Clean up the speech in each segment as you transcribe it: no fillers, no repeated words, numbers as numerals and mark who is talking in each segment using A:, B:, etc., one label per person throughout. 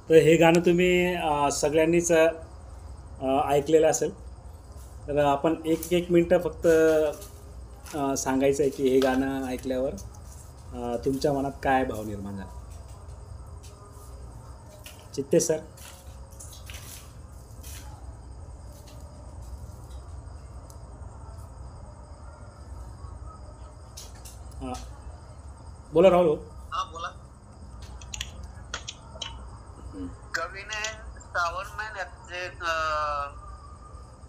A: तर हे गाणं तुम्ही सगळ्यांनीच ऐकलेलं असेल. तर आपण एक एक मिनटं फक्त सांगायचं आहे की हे गाणं ऐकल्यावर तुमच्या मनात काय भाव निर्माण झाला. चित्ते सर. हां, बोला राहुल.
B: हा बोला. कवीने श्रावण महिन्यात जे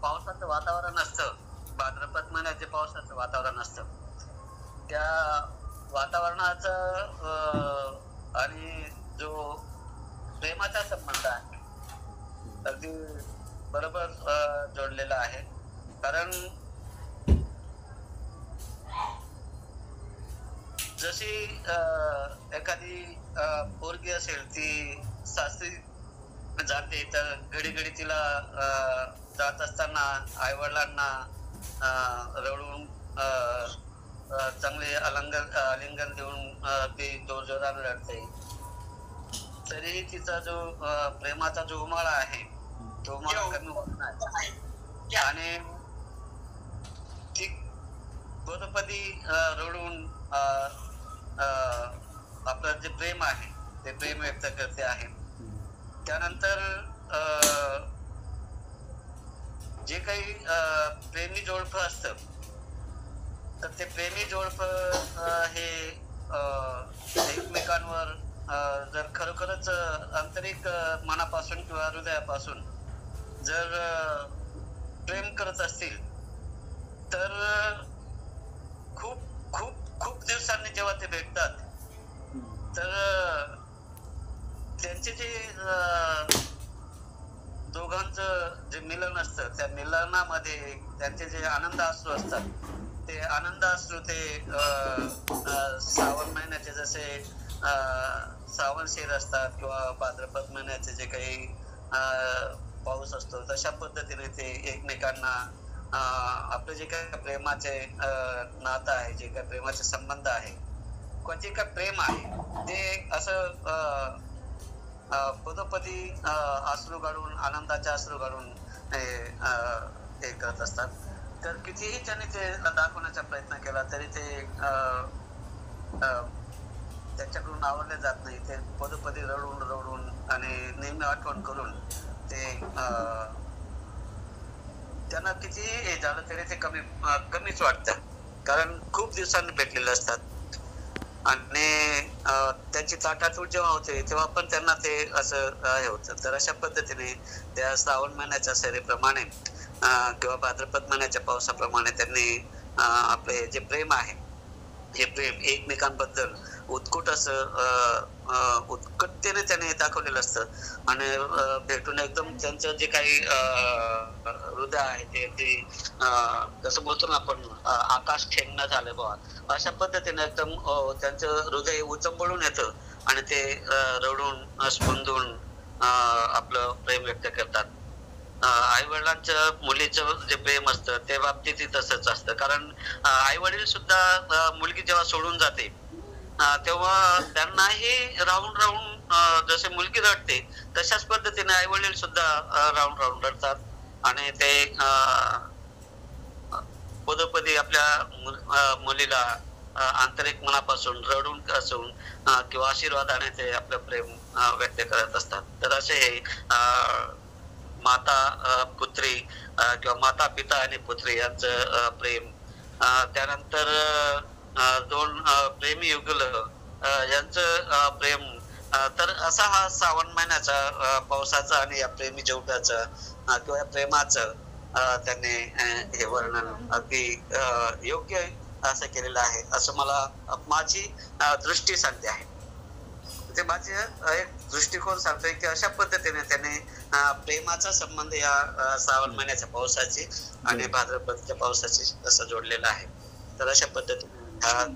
B: पावसाचं वातावरण असतं, भाद्रपद महिन्यात जे पावसाचं वातावरण असतं, त्या वातावरणाचं आणि जो प्रेमाचा संबंध आहे अगदी बरोबर जोडलेला आहे. कारण जशी एखादी पोरगी असेल ती सासरी जाते, तर घडी घडी तिला जात असताना आई वडिलांना रडून चांगले आलिंगन देऊन ती जोरजोराने रडते. तरीही तिचा जो प्रेमाचा जो उमाळा आहे तो उमाळा कमी होत नाही. आणि ती पदोपदी रडून आपलं जे प्रेम आहे ते प्रेम व्यक्त करते आहे. त्यानंतर जे काही प्रेमी जोडपं असतं, तर ते प्रेमी जोडपं हे एकमेकांवर जर खरोखरच आंतरिक मनापासून किंवा हृदयापासून जर प्रेम करत असतील, तर खूप खूप खूप दिवसांनी जेव्हा ते भेटतात, तर त्यांचे जे दोघांचं जे मिलन असतं, त्या मिलनामध्ये त्यांचे जे आनंद अश्रू असतात, ते आनंद अश्रू ते श्रावण महिन्याचे जसे श्रावण शेर असतात किंवा भाद्रपद महिन्याचे जे काही पाऊस असतो, तशा पद्धतीने ते एकमेकांना आपलं जे काही प्रेमाचे नातं आहे, जे काही प्रेमाचे संबंध आहे किंवा जे काही प्रेम आहे, ते असं पदोपदी अश्रू काढून, आनंदाचे अश्रू काढून हे करत असतात. तर कितीही त्यांनी ते दाखवण्याचा प्रयत्न केला तरी ते त्यांच्याकडून आवडले जात नाही. ते पदोपदी रडून रडून आणि नेहमी आठवण करून ते त्यांना कितीही हे झालं तरी ते कमीच वाटतं, कारण खूप दिवसांनी भेटलेले असतात. आणि त्यांची ताटातूट जेव्हा होते तेव्हा पण त्यांना ते असं हे होतं. तर अशा पद्धतीने त्या श्रावण महिन्याच्या सरीप्रमाणे किंवा भाद्रपद महिन्याच्या पावसाप्रमाणे त्यांनी आपले जे प्रेम आहे, हे प्रेम एकमेकांबद्दल उत्कट असं उत्कटतेने त्याने दाखवलेलं असतं. आणि भेटून एकदम त्यांचं जे काही हृदय आहे ते जसं बोलतो ना आपण, आकाश ठेंगणं झालं बघा, अशा पद्धतीने एकदम त्यांचं हृदय उचंबळून येतं आणि ते रडून स्पंदून आपलं प्रेम व्यक्त करतात. आई वडिलांचं मुलीचं जे प्रेम असतं ते बाबतीत तसंच असतं. कारण आई वडील सुद्धा मुलगी जेव्हा सोडून जाते तेव्हा त्यांनाही राहून राहून जसे मुलगी रडते तशाच पद्धतीने आई वडील सुद्धा राहून राहून रडतात. आणि ते पदोपदी आपल्या मुलीला आंतरिक मनापासून रडून असून किंवा आशीर्वादाने ते आपलं प्रेम व्यक्त करत असतात. तर असे हे माता पुत्री किंवा माता पिता आणि पुत्री यांचं प्रेम, त्यानंतर दोन प्रेमी युगल यांचं प्रेम, तर असा हा श्रावण महिन्याचा पावसाचा आणि या प्रेमी जोड्याचा किंवा या प्रेमाचं त्यांनी हे वर्णन अगदी योग्य असं केलेलं आहे, असं मला माझी दृष्टी सांगते आहे. ते माझे एक दृष्टिकोन सांगतोय की अशा पद्धतीने त्याने प्रेमाचा संबंध या श्रावण महिन्याच्या पावसाची आणि भाद्रपदच्या पावसाची असं जोडलेला आहे. तर अशा पद्धतीने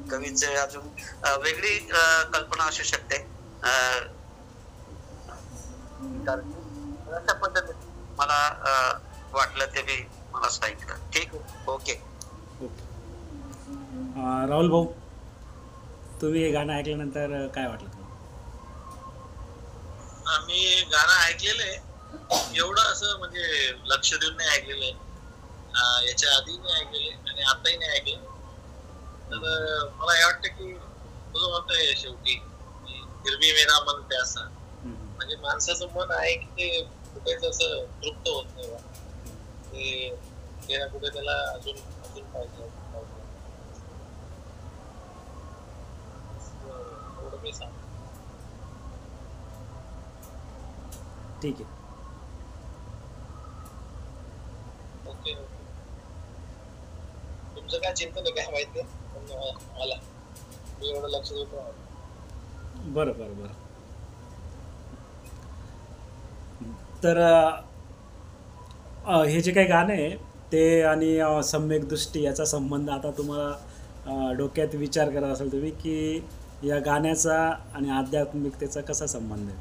B: कवीचे अजून वेगळी कल्पना असू शकते. अशा पद्धतीने मला वाटलं ते मी मला सांगितलं. ठीक, ओके.
A: राहुल भाऊ, तुम्ही हे गाणं ऐकल्यानंतर काय वाटलं तुम्हाला?
C: मी गाणं ऐकलेलं आहे, एवढं असं म्हणजे लक्ष देऊन नाही ऐकलेलं आहे. याच्या आधी नाही ऐकलेले आणि आताही नाही ऐकलं. तर मला हे वाटतं की तुझं म्हणतोय शेवटी की फिर भी मेरा मन प्यासा, म्हणजे माणसाचं मन आहे की ते कुठेच असं तृप्त होत नाही बा. ते ना कुठे त्याला अजून अजून पाहिजे. एवढं मी सांगतो.
A: ठीक आहे.
C: ओके. तुमचं काय चिंतन आहे काय माहिती आहे, पण मला मी एवढं लक्ष देतो.
A: बरं बरं बरं. तर हे जे काही गाणं आहे ते आणि सम्यक दृष्टी याचा संबंध आता तुम्हाला डोक्यात विचार करत असाल तुम्ही की या गाण्याचा आणि आध्यात्मिकतेचा कसा संबंध आहे.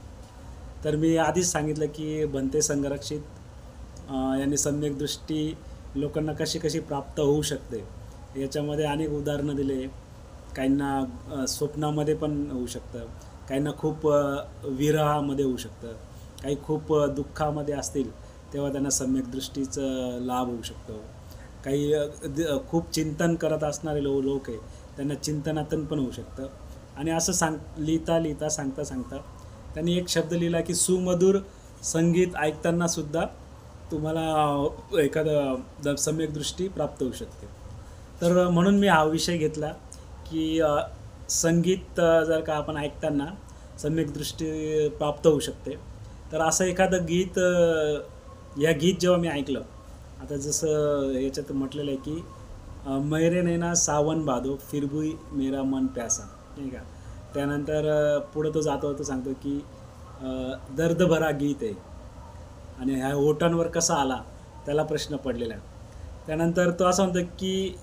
A: तर मी आधीच सांगितलं की भंते संरक्षित यांनी सम्यक दृष्टी लोकांना कशी कशी प्राप्त होऊ शकते याच्यामध्ये अनेक उदाहरणं दिले. काहींना स्वप्नामध्ये पण होऊ शकतं, काहींना खूप विरहामध्ये होऊ शकतं, काही खूप दुःखामध्ये असतील तेव्हा त्यांना सम्यक दृष्टीचं लाभ होऊ शकतो. काही खूप चिंतन करत असणारे लोक आहे त्यांना चिंतनातून पण होऊ शकतं. आणि असं लिहिता सांगता त्यांनी एक शब्द लिहिला की सुमधुर संगीत ऐकतानासुद्धा तुम्हाला एखादं सम्यक दृष्टी प्राप्त होऊ शकते. तर म्हणून मी हा विषय घेतला की संगीत जर का आपण ऐकताना सम्यक दृष्टी प्राप्त होऊ शकते. तर असं एखादं गीत गीत जेव्हा मी ऐकलं, आता जसं याच्यात म्हटलेलं आहे की मैरे नैना सावन भादो फिर भी मेरा मन प्यासा, नाही का. त्यानंतर पुढं तो जातो सांगतो की दर्द भरा गीत आहे आणि ह्या ओठांवर कसा आला त्याला प्रश्न पडलेला आहे. त्यानंतर तो असं म्हणतो की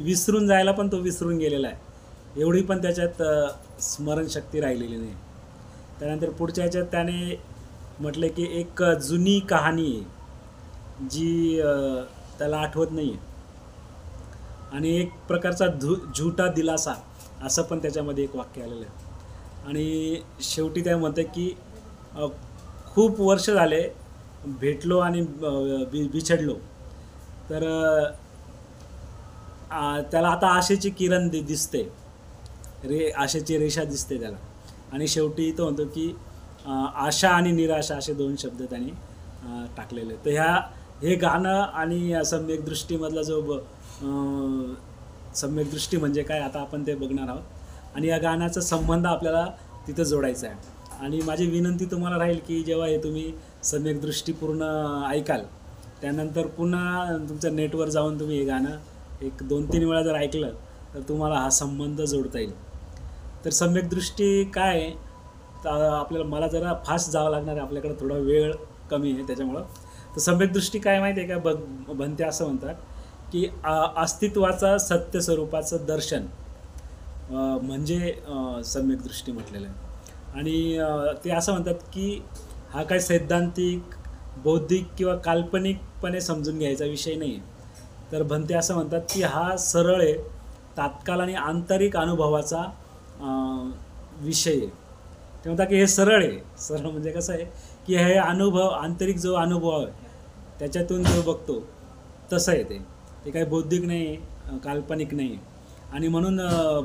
A: विसरून जायला पण तो विसरून गेलेला आहे, एवढी पण त्याच्यात स्मरणशक्ती राहिलेली नाही. त्यानंतर पुढच्या ह्याच्यात त्याने म्हटलं की एक जुनी कहाणी आहे जी त्याला आठवत नाही आहे आणि एक प्रकारचा झुटा दिलासा असं पण त्याच्यामध्ये एक वाक्य आलेलं आहे. आणि शेवटी त्या म्हणतं की खूप वर्ष झाले भेटलो आणि बिछडलो, तर त्याला आता आशेची किरण दिसते, आशेची रेषा दिसते त्याला. आणि शेवटी तो म्हणतो की आशा आणि निराशा असे दोन शब्द त्यांनी टाकलेले. तर हे गाणं आणि सम्यक दृष्टीमधला जो सम्यक दृष्टी म्हणजे काय आता आपण ते बघणार आहोत. आणि या गाण्याचा संबंध आपल्याला तिथं जोडायचा आहे. आणि माझी विनंती तुम्हाला राहील की जेव्हा हे तुम्ही सम्यक दृष्टी पूर्ण ऐकाल त्यानंतर पुन्हा तुमच्या नेटवर जाऊन तुम्ही हे गाणं एक 2-3 वेळा जर ऐकलं तर तुम्हाला हा संबंध जोडता येईल. तर सम्यक दृष्टी काय आहे, तर आपल्याला मला जरा फास्ट जावं लागणार आहे, आपल्याकडे थोडा वेळ कमी आहे त्याच्यामुळं. तर सम्यक दृष्टी काय माहिती आहे का, भंते असं म्हणतात की अस्तित्वाचा सत्य स्वरूपाचं दर्शन म्हणजे सम्यक दृष्टी म्हटलेलं आहे. आणि ते असं म्हणतात की हा काय सैद्धांतिक बौद्धिक किंवा काल्पनिकपणे समजून घ्यायचा विषय नाही आहे. तर भंते असं म्हणतात की हा सरळ आहे, तात्काळ आणि आंतरिक अनुभवाचा विषय आहे. ते म्हणतात की हे सरळ आहे. सरळ म्हणजे कसं आहे की हे अनुभव, आंतरिक जो अनुभव आहे त्याच्यातून जो बघतो तसं आहे ते काही बौद्धिक नाही आहे, काल्पनिक नाही आहे. आणि म्हणून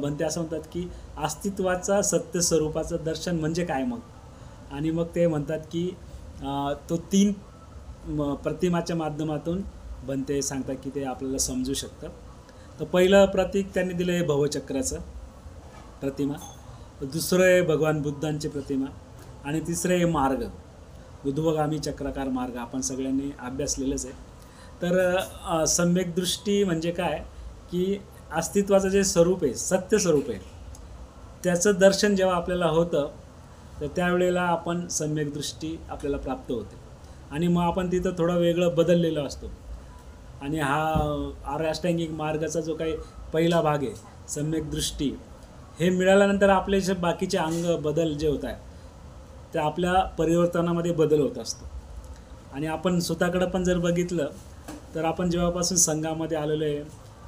A: भंते असं म्हणतात की अस्तित्वाचा सत्य स्वरूपाचं दर्शन म्हणजे काय मग. आणि मग ते म्हणतात की तो 3 प्रतिमाच्या माध्यमातून भंते सांगतात की ते आपल्याला समजू शकतं. तर पहिलं प्रतीक त्यांनी दिलं आहे भवचक्राचं प्रतिमा, दुसरं आहे भगवान बुद्धांची प्रतिमा आणि तिसरं आहे मार्ग, ऊर्ध्वगामी चक्राकार मार्ग. आपण सगळ्यांनी अभ्यासलेलंच आहे. तर सम्यक दृष्टी म्हणजे काय की अस्तित्वाचं जे स्वरूप आहे, सत्य स्वरूप आहे, त्याचं दर्शन जेव्हा आपल्याला होतं तर त्यावेळेला आपण सम्यक दृष्टी आपल्याला प्राप्त होते. आणि मग आपण तिथं थोडं वेगळं बदललेलं असतो. आणि हा आर्य अष्टांगिक मार्गाचा जो काही पहिला भाग आहे सम्यक दृष्टी, हे मिळाल्यानंतर आपले जे बाकीचे अंग बदल जे होत आहे ते आपल्या परिवर्तनामध्ये बदल होत असतो. आणि आपण स्वतःकडं पण जर बघितलं तर आपण जेव्हापासून संघामध्ये आलेलो आहे,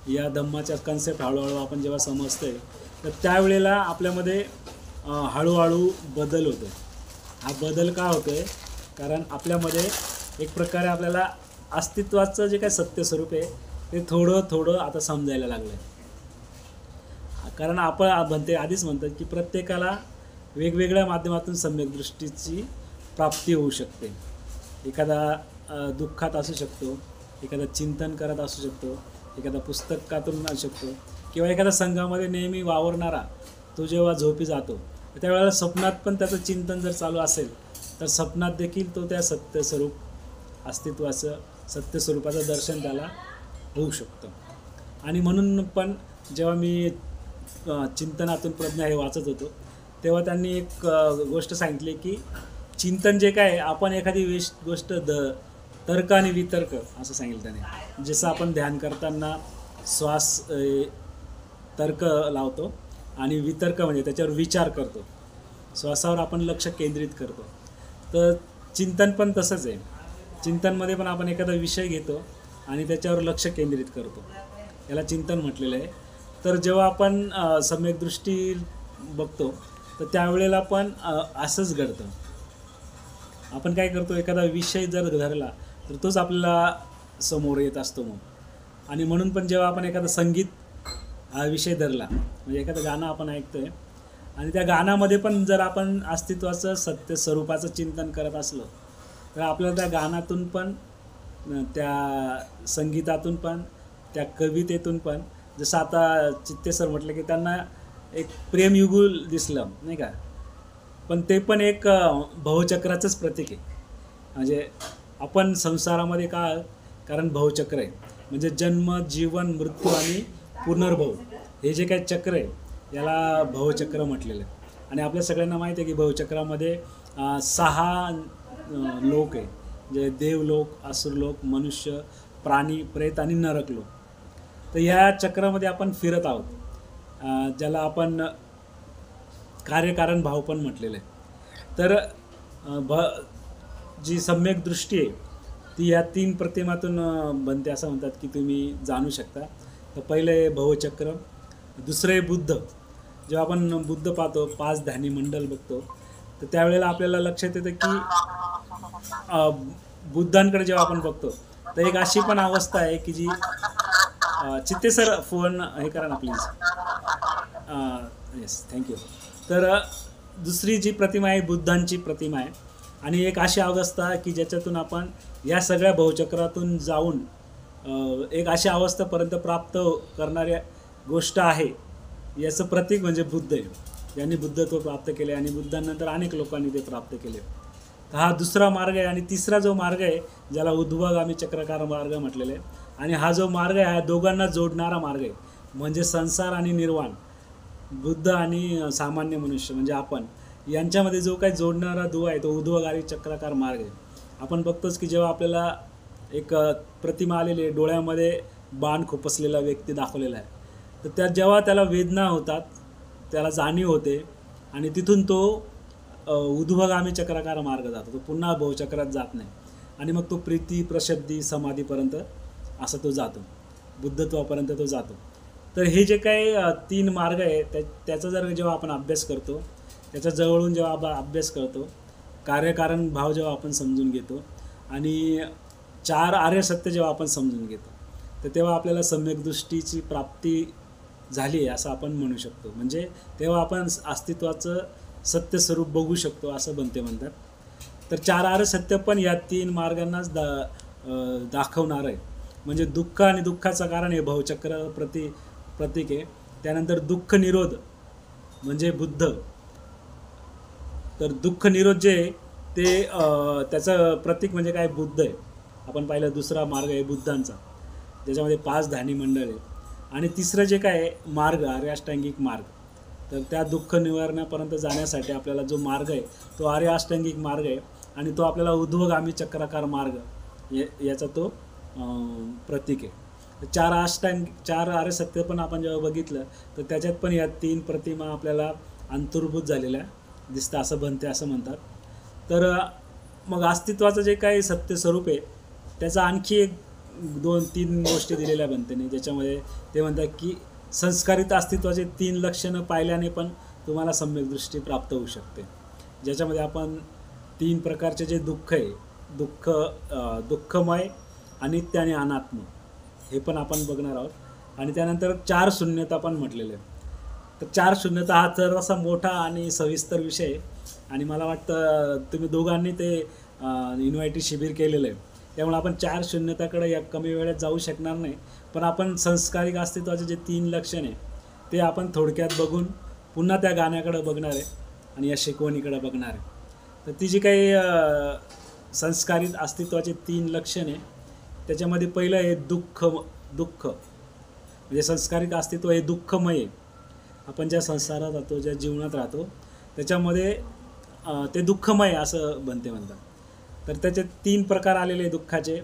A: या धम्माच्या कन्सेप्ट हळूहळू आपण जेव्हा समजतोय तर त्यावेळेला आपल्यामध्ये हळूहळू बदल होतो. हा बदल का होतोय? कारण आपल्यामध्ये एक प्रकारे आपल्याला अस्तित्वाचं जे काही सत्य स्वरूप आहे ते थोडं थोडं आता समजायला लागलं आहे. कारण आपण आधीच म्हणतात की प्रत्येकाला वेगवेगळ्या माध्यमातून सम्यक दृष्टीची प्राप्ती होऊ शकते. एखादा दुःखात असू शकतो, एखादा चिंतन करत असू शकतो, एखादा पुस्तकातून असू शकतो, किंवा एखादा संघामध्ये नेहमी वावरणारा तो जेव्हा झोपी जातो त्यावेळेला स्वप्नात पण त्याचं चिंतन जर चालू असेल तर स्वप्नात देखील तो त्या सत्यस्वरूप अस्तित्वाचं सत्यस्वरूपाचं दर्शन त्याला होऊ शकतं. आणि म्हणून पण जेव्हा मी चिंतनातून प्रज्ञा हे वाचत होतो तेव्हा त्यांनी एक गोष्ट सांगितली की चिंतन जे काय आपण एखादी गोष्ट तर्क आणि वितर्क असं सांगितलं त्याने. जसं आपण ध्यान करताना श्वास तर्क लावतो आणि वितर्क म्हणजे त्याच्यावर विचार करतो, श्वासावर आपण लक्ष केंद्रित करतो. तर चिंतन पण तसंच आहे. चिंतनमध्ये पण आपण एखादा विषय घेतो आणि त्याच्यावर लक्ष केंद्रित करतो, याला चिंतन म्हटलेलं आहे. तर जेव्हा आपण सम्यक दृष्टी बघतो तर त्यावेळेला पण असंच घडतं. आपण काय करतो, एखादा विषय जर धरला तर तोच आपल्याला समोर येत असतो मग. आणि म्हणून पण जेव्हा आपण एखादा संगीत हा विषय धरला, म्हणजे एखादं गाणं आपण ऐकतोय आणि त्या गाण्यामध्ये पण जर आपण अस्तित्वाचं सत्य स्वरूपाचं चिंतन करत असलो तर आपल्याला त्या गाण्यातून पण, त्या संगीतातून पण, त्या कवितेतून पण, जसं आता चित्ते सर म्हटलं की त्यांना एक प्रेमयुगुल दिसलं नाही का, पण ते पण एक भवचक्राचंच प्रतीक आहे. म्हणजे आपण संसारामध्ये का, कारण भवचक्र आहे, म्हणजे जन्म, जीवन, मृत्यू आणि पुनर्भव हे जे काही चक्र आहे याला भवचक्र म्हटलेलं आहे. आणि आपल्या सगळ्यांना माहिती आहे की भवचक्रामध्ये 6 लोक आहे, जे देवलोक, असुरलोक, मनुष्य, प्राणी, प्रेत आणि नरकलोक. तर या चक्रामध्ये आपण फिरत आहोत, ज्याला आपण कार्यकारण भाव पण म्हटलेलं आहे. तर जी सम्यक दृष्टी आहे ती या 3 प्रतिमातून बनते असं म्हणतात की तुम्ही जाणू शकता. तर पहिले आहे भवचक्र, दुसरे बुद्ध. जेव्हा आपण बुद्ध पाहतो, 5 ध्यानी मंडल बघतो तर त्यावेळेला आपल्याला लक्षात येतं की बुद्धांकडे जेव्हा आपण बघतो तर एक अशी पण अवस्था आहे की जी चित्ते सर फोन हे करा ना प्लीज. Yes, thank you. तर दुसरी जी प्रतिमा आहे बुद्धांची प्रतिमा आहे. आणि एक अशी अवस्था की ज्याच्यातून आपण या सगळ्या भवचक्रातून जाऊन एक अशा अवस्थेपर्यंत प्राप्त करणाऱ्या गोष्ट आहे, याचं प्रतीक म्हणजे बुद्ध आहे. ज्यांनी बुद्धत्व प्राप्त केले आणि बुद्धांनंतर अनेक लोकांनी ते प्राप्त केले. तर हा दुसरा मार्ग आहे. आणि तिसरा जो मार्ग आहे ज्याला ऊर्ध्वगामी चक्रकार मार्ग म्हटलेले आहे. आणि हा जो मार्ग आहे हा दोघांना जोडणारा मार्ग आहे, म्हणजे संसार आणि निर्वाण, बुद्ध आणि सामान्य मनुष्य म्हणजे आपण, यांच्यामध्ये जो काही जोडणारा दुवा आहे तो ऊर्ध्वगामी चक्राकार मार्ग आहे. आपण बघतोच की जेव्हा आपल्याला एक प्रतिमा आलेली आहे, डोळ्यामध्ये बाण खुपसलेला व्यक्ती दाखवलेला आहे, तर त्या जेव्हा त्याला वेदना होतात, त्याला जाणीव होते आणि तिथून तो ऊर्ध्वगामी चक्राकार मार्ग जातो, तो पुन्हा भवचक्रात जात नाही. आणि मग तो प्रीती, प्रसिद्धी, समाधीपर्यंत असं तो जातो, बुद्धत्वापर्यंत तो जातो. तर हे जे काही 3 मार्ग आहे त्याचा जर जेव्हा आपण अभ्यास करतो, त्याच्या जवळून जेव्हा आपण अभ्यास करतो, कार्यकारण भाव जेव्हा आपण समजून घेतो आणि 4 आर्य सत्य जेव्हा आपण समजून घेतो, तर तेव्हा आपल्याला सम्यक दृष्टीची प्राप्ती झाली आहे असं आपण म्हणू शकतो. म्हणजे तेव्हा आपण अस्तित्वाचं सत्य स्वरूप बघू शकतो असं म्हणतात. तर 4 आर्य सत्य पण या 3 मार्गांनाच दाखवणार आहे. म्हणजे दुःख आणि दुःखाचं कारण हे भवचक्र प्रतीक आहे. त्यानंतर दुःख निरोध म्हणजे बुद्ध. तर दुःख निरोध जे ते त्याचं प्रतीक म्हणजे काय, बुद्ध आहे. आपण पाहिलं दुसरा मार्ग आहे बुद्धांचा, ज्याच्यामध्ये 5 ध्यानी मंडळ आहे. आणि तिसरं जे काय आहे मार्ग, आर्य अष्टांगिक मार्ग. तर त्या दुःख निवारणापर्यंत जाण्यासाठी आपल्याला जो मार्ग आहे तो आर्य अष्टांगिक मार्ग आहे. आणि तो आपल्याला ऊर्ध्वगामी चक्राकार मार्ग याचा तो प्रतीक आहे. 4 आर्य सत्य पण आपण जेव्हा बघितलं तर त्याच्यात पण या 3 प्रतिमा आपल्याला अंतर्भूत झालेल्या दिसतं असं बनते असं म्हणतात. तर मग अस्तित्वाचं जे काही सत्य स्वरूप आहे त्याचा आणखी एक 2-3 गोष्टी दिलेल्या बनते नाही, ज्याच्यामध्ये ते म्हणतात की संस्कारित अस्तित्वाचे 3 लक्षणं पाहिल्याने पण तुम्हाला सम्यक दृष्टी प्राप्त होऊ शकते. ज्याच्यामध्ये आपण तीन प्रकारचे जे दुःख आहे, दुःखमय, अनित्य आणि अनात्म, हे पण आपण बघणार आहोत. आणि त्यानंतर 4 शून्यता पण म्हटलेले आहे. तर 4 शून्यता हा तर असा मोठा आणि सविस्तर विषय आहे. आणि मला वाटतं तुम्ही दोघांनी ते इन्व्हायटी शिबिर केलेलं आहे, त्यामुळे आपण 4 शून्यताकडे या कमी वेळेत जाऊ शकणार नाही. पण आपण संस्कारिक अस्तित्वाचे जे 3 लक्षण आहे ते आपण थोडक्यात बघून पुन्हा त्या गाण्याकडे बघणार आहे आणि या शिकवणीकडे बघणार आहे. तर ती जी काही संस्कारित अस्तित्वाचे 3 लक्षण आहे, त्याच्यामध्ये पहिलं आहे दुःख. म्हणजे संस्कारिक अस्तित्व हे दुःखमय आहे. आपण ज्या संसारात राहतो, ज्या जीवनात राहतो, त्याच्यामध्ये ते दुःखमय असं म्हणतात. तर त्याचे 3 प्रकार आलेले आहे दुःखाचे.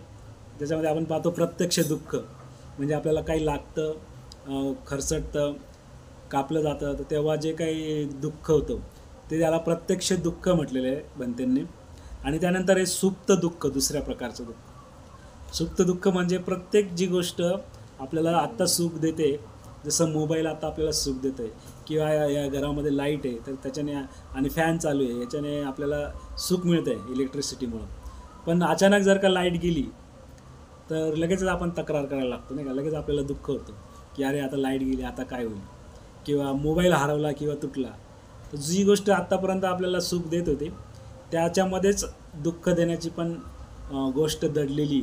A: त्याच्यामध्ये आपण पाहतो प्रत्यक्ष दुःख, म्हणजे आपल्याला काही लागतं, खरचटतं, कापलं जातं, तर तेव्हा जे काही दुःख होतं ते त्याला प्रत्यक्ष दुःख म्हटलेलं आहे बनतेंनी. आणि त्यानंतर हे सुप्त दुःख, दुसऱ्या प्रकारचं दुःख. सुप्त दुःख म्हणजे प्रत्येक जी गोष्ट आपल्याला आत्ता सुख देते, जसं मोबाईल आता आपल्याला सुख देतं आहे, किंवा या घरामध्ये लाईट आहे तर त्याच्याने, आणि फॅन चालू आहे, याच्याने आपल्याला सुख मिळतं आहे इलेक्ट्रिसिटीमुळं. पण अचानक जर का लाईट गेली तर लगेचच आपण तक्रार करायला लागतो, नाही का. लगेच आपल्याला दुःख होतं की अरे आता लाईट गेली, आता काय होईल, किंवा मोबाईल हरवला किंवा तुटला. तर जी गोष्ट आत्तापर्यंत आपल्याला सुख देत होती त्याच्यामध्येच दुःख देण्याची पण गोष्ट दडलेली,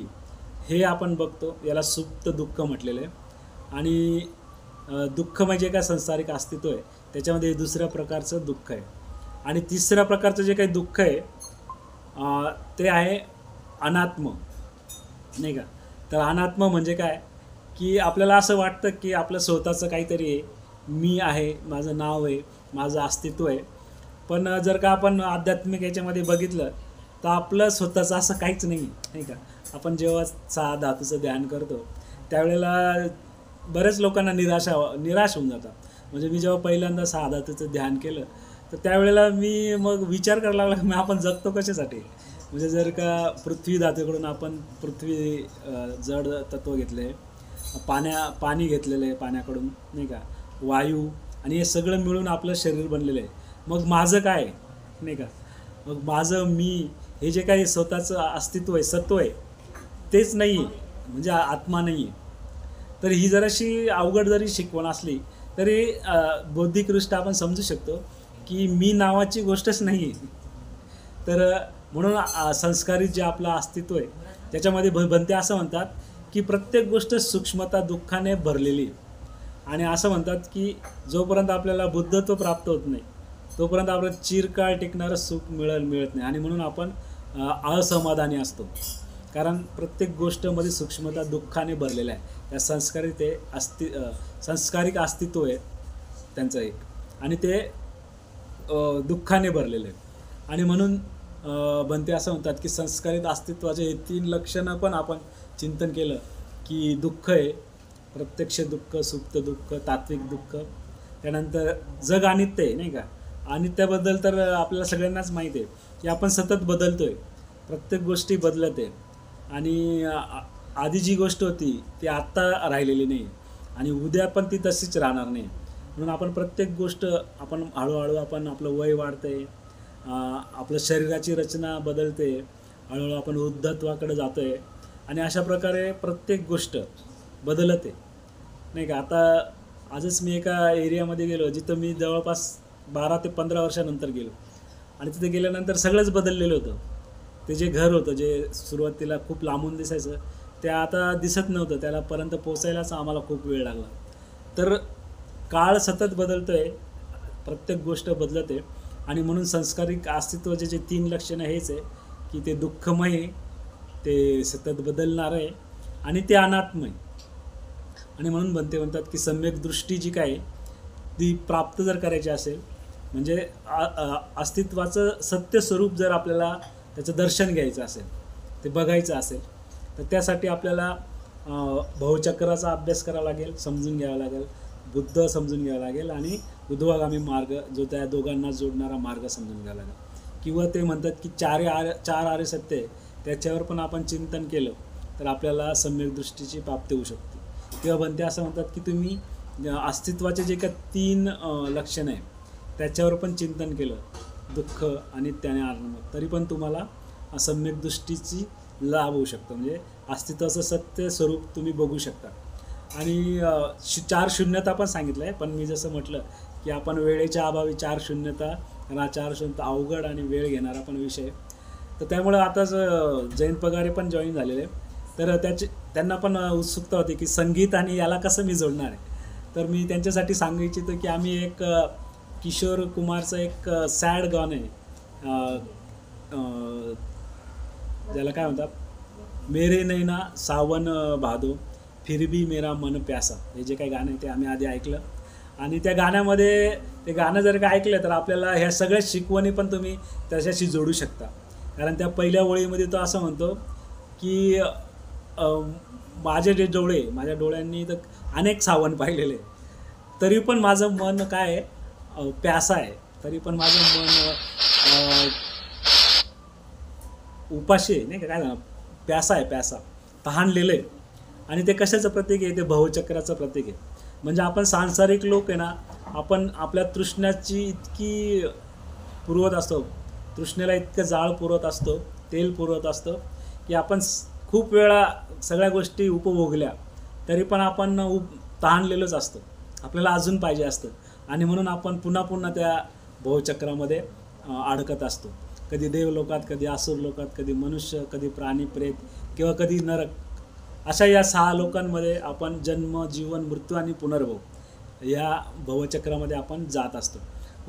A: हे आपण बघतो. याला सुप्त दुःख म्हटलेलं आहे. आणि दुःख म्हणजे काय संसारिक अस्तित्व आहे, त्याच्यामध्ये दुसऱ्या प्रकारचं दुःख आहे. आणि तिसऱ्या प्रकारचं जे काही दुःख आहे ते आहे अनात्म, नाही का. तर अनात्म म्हणजे काय, की आपल्याला असं वाटतं की आपलं स्वतःचं काहीतरी आहे, मी आहे, माझं नाव आहे, माझं अस्तित्व आहे. पण जर का आपण आध्यात्मिक याच्यामध्ये बघितलं तर आपलं स्वतःचं असं काहीच नाही, नाही का. आपण जेव्हा 6 धातूचं ध्यान करतो त्यावेळेला बऱ्याच लोकांना निराश होऊन जातात. म्हणजे मी जेव्हा पहिल्यांदा 6 धातूचं ध्यान केलं तर त्यावेळेला मी मग विचार करायला लागला की आपण जगतो कशासाठी. म्हणजे जर का पृथ्वी धातूकडून आपण पृथ्वी जड तत्व घेतले, पाणी घेतलेलं आहे पाण्याकडून, नाही का, वायू, आणि हे सगळं मिळून आपलं शरीर बनलेलं आहे. मग माझं काय, नाही का. मग माझं मी, हे जे काही स्वतःचं अस्तित्व आहे, सत्व आहे, तेच नाही आहे, म्हणजे आत्मा नाही आहे. तर ही जराशी अवघड जरी शिकवण असली तरी बौद्धिकदृष्ट्या आपण समजू शकतो की मी नावाची गोष्टच नाही आहे. तर म्हणून संस्कारित जे आपलं अस्तित्व आहे त्याच्यामध्ये बनते असं म्हणतात की प्रत्येक गोष्ट सूक्ष्मता दुःखाने भरलेली आहे. आणि असं म्हणतात की जोपर्यंत आपल्याला बुद्धत्व प्राप्त होत नाही तोपर्यंत आपल्याला चिरकाळ टिकणारं सुख मिळत नाही. आणि म्हणून आपण असमाधानी असतो, कारण प्रत्येक गोष्टमध्ये सूक्ष्मता दुःखाने भरलेलं आहे. या संस्कारित संस्कारिक अस्तित्व आहे त्यांचं एक, आणि ते दुःखाने भरलेलं आहे. आणि म्हणून बनते असं म्हणतात की संस्कारित अस्तित्वाचे हे 3 लक्षणं पण आपण चिंतन केलं की दुःख आहे, प्रत्यक्ष दुःख, सुप्त दुःख, तात्विक दुःख. त्यानंतर जग अनित्य आहे, नाही का. अनित्याबद्दल तर आपल्याला सगळ्यांनाच माहीत आहे की आपण सतत बदलतो आहे, प्रत्येक गोष्टी बदलत आहे. आणि आधी जी गोष्ट होती ती आत्ता राहिलेली नाही, आणि उद्या पण ती तशीच राहणार नाही. म्हणून आपण प्रत्येक गोष्ट आपण हळूहळू आपण आपलं वय वाढते, आपलं शरीराची रचना बदलते, हळूहळू आपण उद्धत्वाकडे जातो आहे, आणि अशा प्रकारे प्रत्येक गोष्ट बदलत आहे, नाही का. आता आजच मी एका एरियामध्ये गेलो जिथं मी जवळपास 12 ते 15 वर्षानंतर गेलो, आणि तिथे गेल्यानंतर सगळंच बदललेलं होतं. ते जे घर होतं, जे सुरुवातीला खूप लांबून दिसायचं, ते आता दिसत नव्हतं. त्यालापर्यंत पोचायलाच आम्हाला खूप वेळ लागला. तर काळ सतत बदलतो आहे, प्रत्येक गोष्ट बदलते. आणि म्हणून संस्कारिक अस्तित्वाचे जे 3 लक्षणं हेच आहे की ते दुःखमय आहे, ते सतत बदलणार आहे, आणि ते अनात्म आहे. आणि म्हणून म्हणतात की सम्यक दृष्टी जी काय ती प्राप्त जर करायची असेल, म्हणजे अस्तित्वाचं सत्य स्वरूप जर आपल्याला त्याचं दर्शन घ्यायचं असेल, ते बघायचं असेल, तर त्यासाठी आपल्याला भवचक्राचा अभ्यास करावा लागेल, समजून घ्यावा लागेल, बुद्ध समजून घ्यावा लागेल, आणि ऊर्ध्वगामी मार्ग जो त्या दोघांना जोडणारा मार्ग समजून घ्यावा लागेल. किंवा ते म्हणतात की 4 आर्य सत्य आहे, त्याच्यावर पण आपण चिंतन केलं तर आपल्याला सम्यक दृष्टीची प्राप्ती होऊ शकते. किंवा बनते असं म्हणतात की तुम्ही अस्तित्वाचे जे काही 3 लक्षणं आहे त्याच्यावर पण चिंतन केलं दुःख आणि त्याने आनंद, तरी पण तुम्हाला सम्यक दृष्टीची लाभ होऊ शकतो, म्हणजे अस्तित्वाचं सत्य स्वरूप तुम्ही बघू शकता. आणि 4 शून्यता पण सांगितलं आहे, पण मी जसं म्हटलं की आपण वेळेच्या अभावी 4 शून्यता, 4 शून्यता अवघड आणि वेळ घेणारा पण विषय. तर त्यामुळं आताच जयंत पगारे पण जॉईन झालेले, तर त्यांना पण उत्सुकता होती की संगीत आणि याला कसं मी जोडणार आहे. तर मी त्यांच्यासाठी सांगू इच्छितो की आम्ही एक किशोर कुमारचं एक सॅड गाणं आहे, ज्याला काय म्हणतात, मेरे नैना सावन भादो फिर भी मेरा मन प्यासा, हे जे काही गाणं आहे ते आम्ही आधी ऐकलं. आणि त्या गाण्यामध्ये ते गाणं जर का ऐकलं तर आपल्याला ह्या सगळ्या शिकवणी पण तुम्ही त्याच्याशी जोडू शकता. कारण त्या पहिल्या ओळीमध्ये तो असं म्हणतो की माझे जे डोळे, माझ्या डोळ्यांनी तर अनेक सावन पाहिलेले, तरी पण माझं मन काय आहे, प्यासा आहे, तरी पण माझं मन उपाशी आहे, नाही का, काय झालं, प्यासा आहे, प्यासा, तहानलेलं आहे. आणि ते कशाचं प्रतीक आहे, ते भवचक्राचं प्रतीक आहे. म्हणजे आपण सांसारिक लोक आहे ना, आपण आपल्या तृष्णाची इतकी पुरवत असतो, तृष्णेला इतकं जाळ पुरवत असतो, तेल पुरवत असतो की आपण खूप वेळा सगळ्या गोष्टी उपभोगल्या तरी पण आपण तहानलेलोच असतो, आपल्याला अजून पाहिजे असतं. आणि म्हणून आपण पुन्हा पुन्हा त्या भवचक्रामध्ये अडकत असतो, कधी देवलोकात, कधी असुर लोकात, कधी मनुष्य, कधी प्राणी प्रेत किंवा कधी नरक. अशा या 6 लोकांमध्ये आपण जन्म, जीवन, मृत्यू आणि पुनर्भव या भवचक्रामध्ये आपण जात असतो.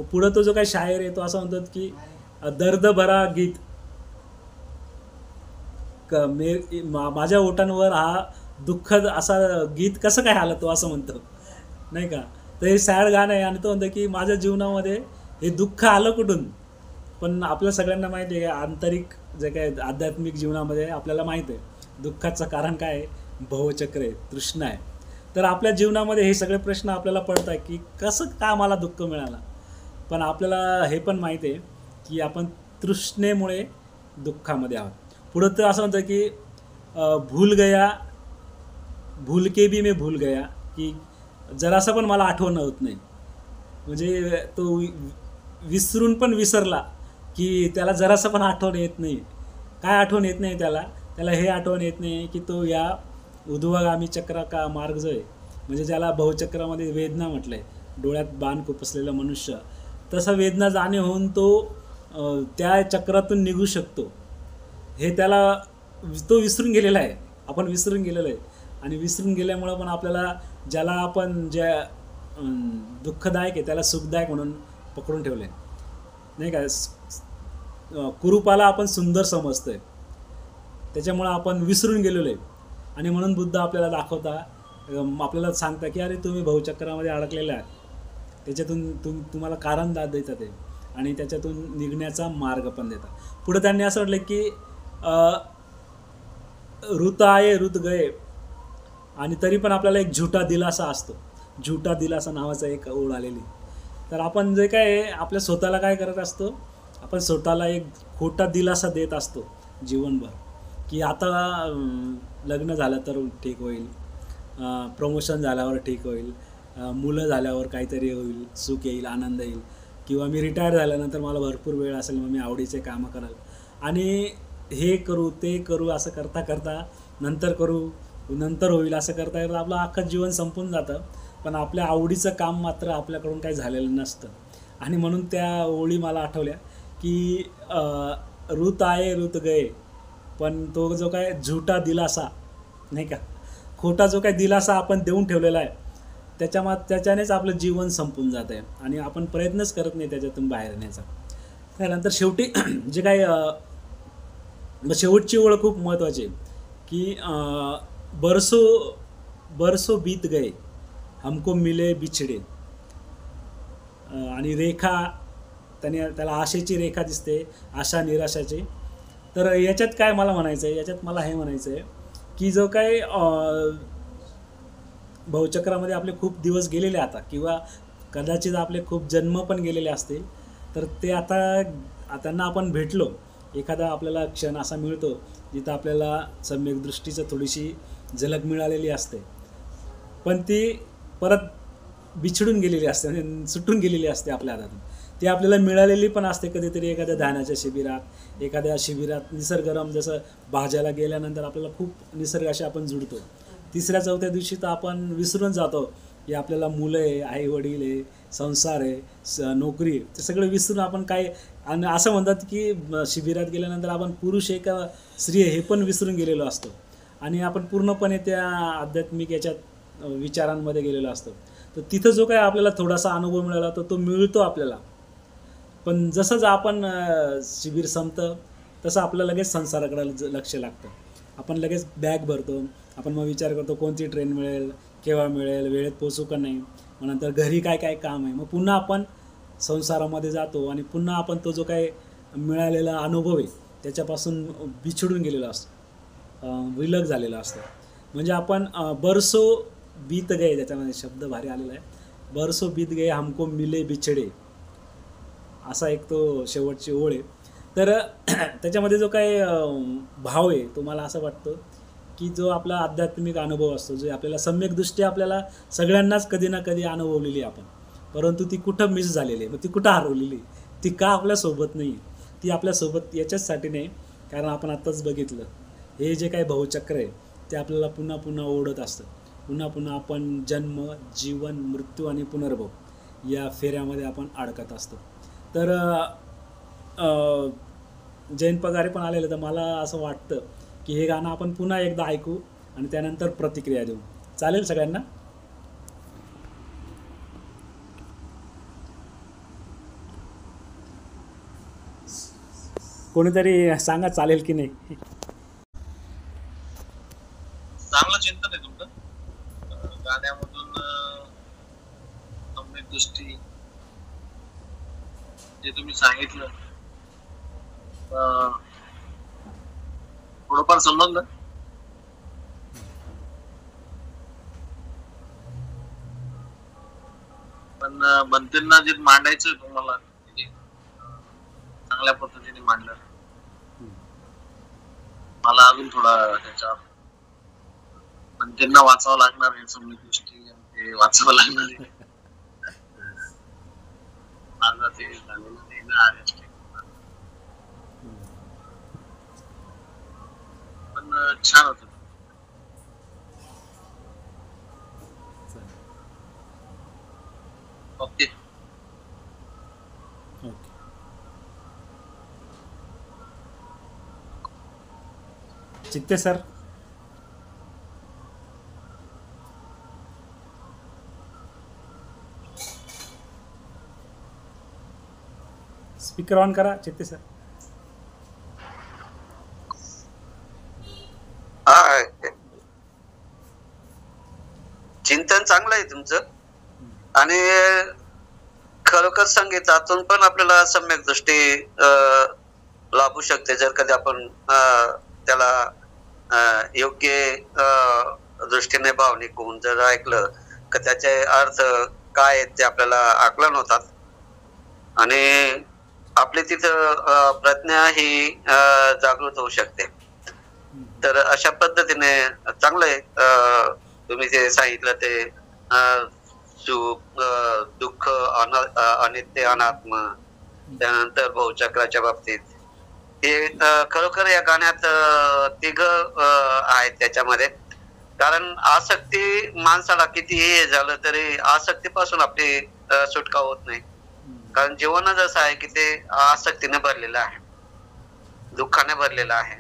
A: पुढं तो जो काही शायर आहे तो असं म्हणतात की दर्द भरा गीत माझ्या ओठांवर हा दुःखद असा गीत कसं काय आलं, तो असं म्हणतो, नाही का. तर हे सॅड गाणं आहे आणि तो म्हणतो की माझ्या जीवनामध्ये हे दुःख आलं कुठून. पण आपल्या सगळ्यांना माहिती आहे, आंतरिक जे काय आध्यात्मिक जीवनामध्ये आपल्याला माहिती आहे दुःखाचं कारण काय आहे, भवचक्र आहे, तृष्णा आहे. तर आपल्या जीवनामध्ये हे सगळे प्रश्न आपल्याला पडतात की कसं का मला दुःख मिळालं. पण आपल्याला हे पण माहिती आहे की आपण तृष्णेमुळे दुःखामध्ये आहोत. पुढं तर असं म्हणतं की भूल गया भूल के भी मैं भूल गया, की जरासं पण मला आठवण होत नाही. म्हणजे तो विसरून पण विसरला की त्याला जरासं पण आठवण येत नाही. काय आठवण येत नाही त्याला हे आठवण येत नाही की तो या ऊर्ध्वगामी चक्र का मार्ग जो आहे, म्हणजे ज्याला बहुचक्रामध्ये वेदना म्हटलं आहे, डोळ्यात बाण खुपसलेला मनुष्य, तसा वेदना जाणे होऊन तो त्या चक्रातून निघू शकतो, हे त्याला तो विसरून गेलेला आहे. आपण विसरून गेलेलो आहे आणि विसरून गेल्यामुळं पण आपल्याला ज्याला आपण ज्या दुःखदायक आहे त्याला सुखदायक म्हणून पकडून ठेवलं आहे, नाही का. कुरूपाला आपण सुंदर समजतोय, त्याच्यामुळं आपण विसरून गेलेलो आहे. आणि म्हणून बुद्ध आपल्याला दाखवता, आपल्याला सांगता की अरे तुम्ही भवचक्रामध्ये अडकलेले आहात, त्याच्यातून तुम्हाला कारण देतात ते आणि त्याच्यातून निघण्याचा मार्ग पण देतात. पुढे त्यांनी असं म्हटलं की ऋत आये ऋत गए, आणि तरी पण आपल्याला एक झुटा दिलासा असतो, झुटा दिलासा नावाचा एक ओळ आलेली. तर आपण जे काय आपल्या स्वतःला काय करत असतो, आपण स्वतःला एक खोटा दिलासा देत असतो जीवनभर, की आता लग्न झालं तर ठीक होईल, प्रमोशन झाल्यावर ठीक होईल, मुलं झाल्यावर काहीतरी होईल, सुख येईल, आनंद येईल, किंवा मी रिटायर झाल्यानंतर मला भरपूर वेळ असेल, मग मी आवडीचे कामं कराल, आणि हे करू ते करू असं करता करता नंतर करू, नंतर होईल असं करता करता आपलं अख्खं जीवन संपून जातं. पण आपल्या आवडीचं काम मात्र आपल्याकडून काही झालेलं नसतं. आणि म्हणून त्या ओळी मला आठवल्या की ऋत आये ऋत गए, पण तो जो काय झुटा दिलासा, नाही का, खोटा जो काय दिलासा आपण देऊन ठेवलेला आहे, त्याच्यानेच आपलं जीवन संपून जात आहे आणि आपण प्रयत्नच करत नाही त्याच्यातून बाहेर येण्याचा. त्यानंतर शेवटी जे काय शेवटची ओळ खूप महत्त्वाची आहे की बरसो बीत गए हमको मिले बिछडे, आणि रेखा त्याला आशेची रेखा दिसते, आशा निराशाची. तर याच्यात काय मला म्हणायचं आहे, याच्यात मला हे म्हणायचं आहे की जो काय भवचक्रामध्ये आपले खूप दिवस गेलेले आता, किंवा कदाचित आपले खूप जन्म पण गेलेले असतील, तर ते आता त्यांना आपण भेटलो, एखादा आपल्याला क्षण असा मिळतो जिथं आपल्याला सम्यक दृष्टीचं थोडीशी झलक मिळालेली असते, पण ती परत बिछडून गेलेली असते, म्हणजे सुटून गेलेली असते आपल्या हातातून. ती आपल्याला मिळालेली पण असते कधीतरी एखाद्या ध्यानाच्या शिबिरात, एखाद्या शिबिरात निसर्गरम, जसं भाज्याला गेल्यानंतर आपल्याला खूप निसर्गाशी आपण जुडतो. 3ऱ्या-4थ्या दिवशी तर आपण विसरून जातो की आपल्याला मुलं आहे, आई वडील आहे, संसार आहे, नोकरी आहे, ते सगळं विसरून आपण काय, आणि असं म्हणतात की शिबिरात गेल्यानंतर आपण पुरुष आहे का स्त्री आहे हे पण विसरून गेलेलो असतो आणि आपण पूर्णपणे त्या आध्यात्मिक याच्यात विचारांमध्ये गेलेलो असतो. तर तिथं जो काय आपल्याला थोडासा अनुभव मिळाला तर तो मिळतो आपल्याला. पण जसंच आपण शिबिर संपतं तसं आपलं लगेच संसाराकडे लक्ष लागतं. आपण लगेच बॅग भरतो, आपण मग विचार करतो कोणती ट्रेन मिळेल, केव्हा मिळेल, वेळेत पोचू का नाही, मग नंतर घरी काय काय काम आहे, मग पुन्हा आपण संसारामध्ये जातो आणि पुन्हा आपण तो जो काय मिळालेला अनुभव आहे त्याच्यापासून बिछडून गेलेला असतो, विलग झालेला असतो. म्हणजे आपण बरसो बीत गए, त्याच्यामध्ये शब्द भारी आलेला आहे, बरसो बीत गए हमको मिले बिछडे, असा एक तो शेवटची ओळ आहे. तर त्याच्यामध्ये जो काय भाव आहे तो मला असं वाटतं की जो आपला आध्यात्मिक अनुभव असतो, जो आपल्याला सम्यकदृष्ट्या आपल्याला सगळ्यांनाच कधी ना कधी अनुभवलेली आपण, परंतु ती कुठं मिस झालेली आहे, मग ती कुठं हरवलेली, ती का आपल्यासोबत नाही. ती आपल्यासोबत याच्याचसाठी नाही कारण आपण आत्ताच बघितलं हे जे काही भावचक्र आहे ते आपल्याला पुन्हा पुन्हा ओढत असतं. पुन्हा पुन्हा आपण जन्म, जीवन, मृत्यू आणि पुनर्भव या फेऱ्यामध्ये आपण अडकत असतो. तर जयंत पगारे पण आलेलं, तर मला असं वाटतं की हे गाणं आपण पुन्हा एकदा ऐकू आणि त्यानंतर प्रतिक्रिया देऊ. चालेल सगळ्यांना? कोणीतरी सांगा चालेल की नाही.
C: चांगलं चिंतन आहे तुमचं. गाण्यामधून सम्यक दृष्टी जे तुम्ही सांगितलं थोडंफार समजलं. पण बनतेंना जे मांडायचं तुम्हाला ते चांगल्या पद्धतीने मांडलं. मला अजून थोडा त्याच्या बनतेंना वाचावं लागणार आहे, सम्यक दृष्टी ते वाचावं लागणार आहे. माझं ते झालेलं नाही ना आर्टिस्ट, पण छान होत. Okay
A: okay. चित्ते सर, स्पीकर ऑन करा चित्ते सर.
B: हा, चिंतन चांगलं आहे तुमचं आणि खरोखर संगीतातून पण आपल्याला सम्यक दृष्टी लाभू शकते जर कधी आपण त्याला योग्य दृष्टीने भावनिक होऊन जर ऐकलं तर त्याचे अर्थ काय आहेत ते आपल्याला आकलन होतात आणि आपली तिथं प्रज्ञा ही जागृत होऊ शकते. तर अशा पद्धतीने चांगलं आहे. तुम्ही जे सांगितलं ते सुख, दुःख, अनित्य, अनात्म, त्यानंतर भावचक्राच्या बाबतीत हे खरोखर या गाण्यात तिघ आहेत त्याच्यामध्ये. कारण आसक्ती माणसाला कितीही झालं तरी आसक्तीपासून आपली सुटका होत नाही. कारण जीवनच असं आहे की ते आसक्तीने भरलेलं आहे, दुःखाने भरलेलं आहे.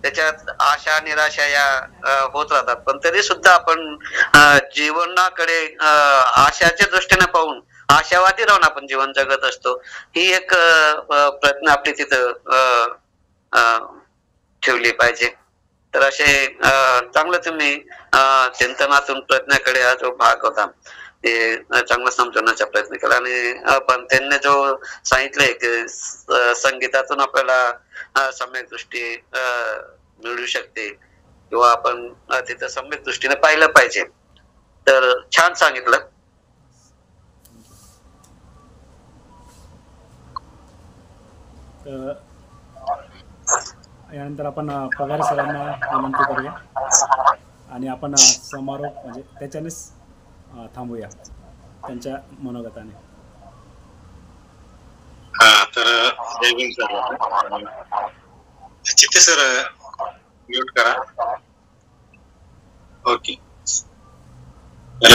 B: त्याच्यात आशा निराशा या होत राहतात, पण तरी सुद्धा आपण जीवनाकडे आशाच्या दृष्टीने पाहून आशावादी राहून आपण जीवन जगत असतो. ही एक प्रज्ञा आपली तिथं ठेवली पाहिजे. तर असे चांगलं तुम्ही चिंतनातून प्रज्ञाकडे हा जो भाग होता ते चांगला समजवण्याचा प्रयत्न केला आणि पण त्यांनी जो सांगितलंय की संगीतातून आपल्याला सम्यक दृष्टी मिळू शकते किंवा आपण तिथं सम्यक दृष्टीने पाहिलं पाहिजे, तर छान सांगितलं.
A: यानंतर आपण पगार सरांना विनंती करूया आणि आपण समारोप म्हणजे त्याच्यानेच थांबूया त्यांच्या मनोगताने.
C: जय भीम सर. चित्ते सर म्यूट करा. ओके. तर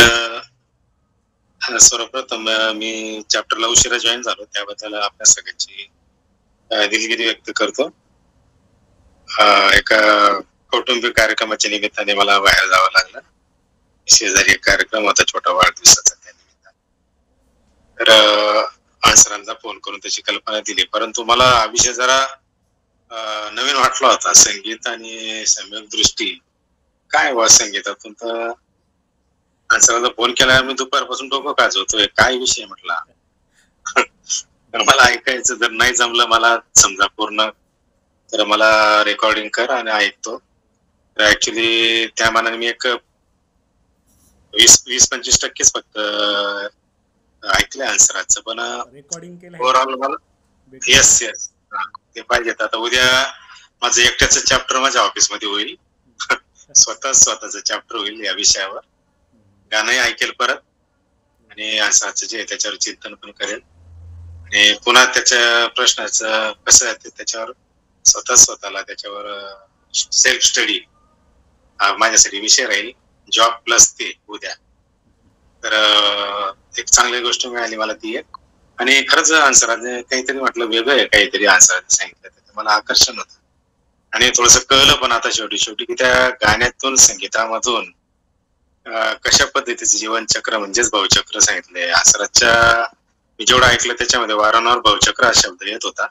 C: सर्वप्रथम मी चॅप्टरला उशिरा जॉईन झालो त्याबद्दल आपल्या सगळ्यांची दिलगिरी व्यक्त करतो. एका कौटुंबिक कार्यक्रमाच्या निमित्ताने मला बाहेर जावं लागलं. शेजारी एक कार्यक्रम होता छोटा वाढदिवसाचा त्या निमित्ताने. तर सरांना फोन करून त्याची कल्पना दिली, परंतु मला हा विषय जरा नवीन वाटला होता. संगीत आणि सम्यक दृष्टी काय वा संगीतातून. तर सरांना फोन केला, मी दुपारपासून डोकं गाजवतोय काय विषय म्हटला. तर मला ऐकायचं, जर नाही जमलं मला समजा पूर्ण तर मला रेकॉर्डिंग कर आणि ऐकतो. तर ऍक्च्युली त्या मानाने मी एक 20-25% फक्त ऐकलंय आन्सराचं, पण
A: रेकॉर्डिंग केलं
C: ओव्हरऑल मला येस ते पाहिजेत. आता उद्या माझं एकट्याचं चॅप्टर माझ्या ऑफिसमध्ये होईल. स्वतःच चॅप्टर होईल या विषयावर. गाणंही ऐकेल परत आणि आन्सराचं जे त्याच्यावर चिंतन पण करेल आणि पुन्हा त्याच्या प्रश्नाचं कसं आहे त्याच्यावर स्वतःला त्याच्यावर सेल्फ स्टडी हा माझ्यासाठी विषय राहील. जॉब प्लस ते उद्या. तर एक चांगली गोष्ट मिळाली मला ती एक. आणि खरंच आन्सराने काहीतरी म्हटलं वेगळं आहे, काहीतरी आन्सराने सांगितलं तर मला आकर्षण होतं आणि थोडंसं कळलं पण आता शेवटी की त्या गाण्यातून संगीतामधून कशा पद्धतीचं जीवनचक्र म्हणजेच भावचक्र सांगितलंय. आन्सराच्या मी जेवढं ऐकलं त्याच्यामध्ये वारंवार भावचक्र हा शब्द येत होता.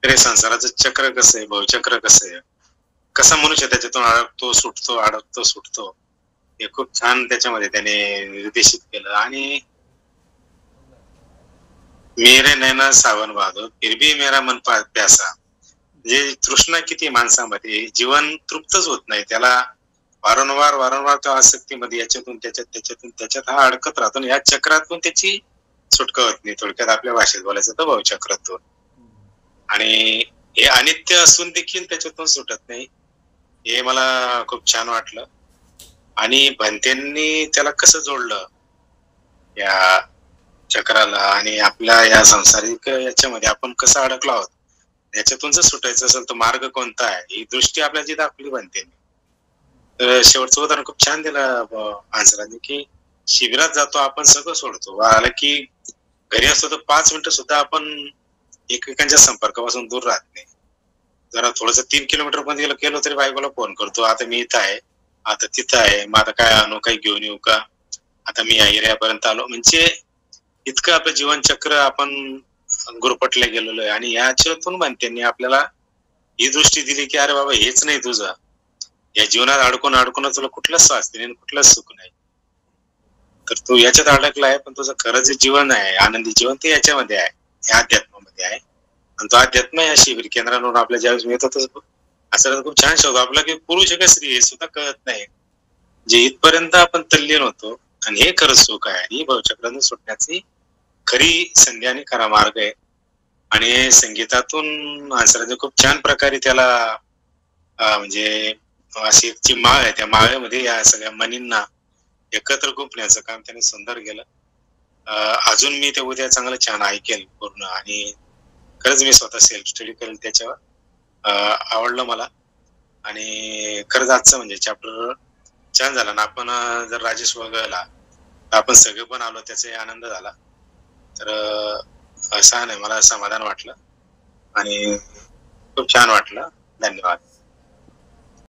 C: तर हे संसाराचं चक्र कसं आहे, भावचक्र कसं आहे, कसा मनुष्य त्याच्यातून अडकतो सुटतो हे खूप छान त्याच्यामध्ये त्याने निर्देशित केलं. आणि मेरे नैना सावन बहादूर फिर भी मेरा मन प्यासा, म्हणजे तृष्णा किती माणसामध्ये, जीवन तृप्तच होत नाही, त्याला वारंवार तो आसक्तीमध्ये याच्यात हा अडकत राहतो. या चक्रातून त्याची सुटका होत नाही. थोडक्यात आपल्या भाषेत बोलायचं तर भावचक्रातून. आणि हे अनित्य असून देखील त्याच्यातून सुटत नाही, हे मला खूप छान वाटलं. आणि भंतेंनी त्याला कसं जोडलं या चक्राला आणि आपल्या या सांसारिक याच्यामध्ये आपण कसं अडकलो आहोत, याच्यातून जर सुटायचं असेल तर मार्ग कोणता आहे ही दृष्टी आपल्याला जी दाखवली भंतेंनी. तर शेवटचं उदाहरण खूप छान दिलं आन्सरांनी की शिबिरात जातो आपण सगळं सोडतो, आलं की घरी असतो तर 5 मिनिटं सुद्धा आपण एकमेकांच्या संपर्कापासून दूर राहत नाही. जरा थोडस 3 किलोमीटर मध्ये गेलो तरी बायकोला फोन करतो, आता मी इथं आहे, आता तिथं आहे, मग आता काय आणू, काही घेऊन येऊ का, आता मी या एरियापर्यंत आलो. म्हणजे इतकं आपलं जीवनचक्र आपण गुरपटले गेलेलो आहे. आणि याच्यातून त्यांनी आपल्याला ही दृष्टी दिली की अरे बाबा हेच नाही तुझं, या जीवनात अडकून तुला कुठलंच स्वास्थ्य नाही, कुठलंच सुख नाही, तर तू याच्यात अडकला आहे. पण तुझं खरं जे जीवन आहे, आनंदी जीवन, ते याच्यामध्ये आहे, या अध्यात्मामध्ये आहे. आणि तो अध्यात्म या शिबिर केंद्रांवरून आपल्या ज्यावेळेस मिळतो असं खूप छान शोध आपला की पुरुष का स्त्री हे सुद्धा कळत नाही, जे इथपर्यंत आपण तल्लीन होतो. आणि हे खरं सुख आहे आणि भावचक्रातून सुटण्याची खरी संधी आणि खरा मार्ग आहे. आणि संगीतातून आन्सरांनी खूप छान प्रकारे त्याला म्हणजे अशी एक जी माळ आहे, त्या माळेमध्ये या सगळ्या मनींना एकत्र गुंफण्याचं काम त्याने सुंदर केलं. अजून मी ते उद्या चांगलं छान ऐकेल पूर्ण आणि खरंच मी स्वतः सेल्फ स्टडी करेल त्याच्यावर. आवडलं मला. आणि खरंच आजचं म्हणजे चॅप्टर छान झाला ना. आपण जर राजेश वगळला तर आपण सगळे पण आलो, त्याचा आनंद झाला. तर असं नाही, मला समाधान वाटलं आणि खूप छान वाटलं. धन्यवाद.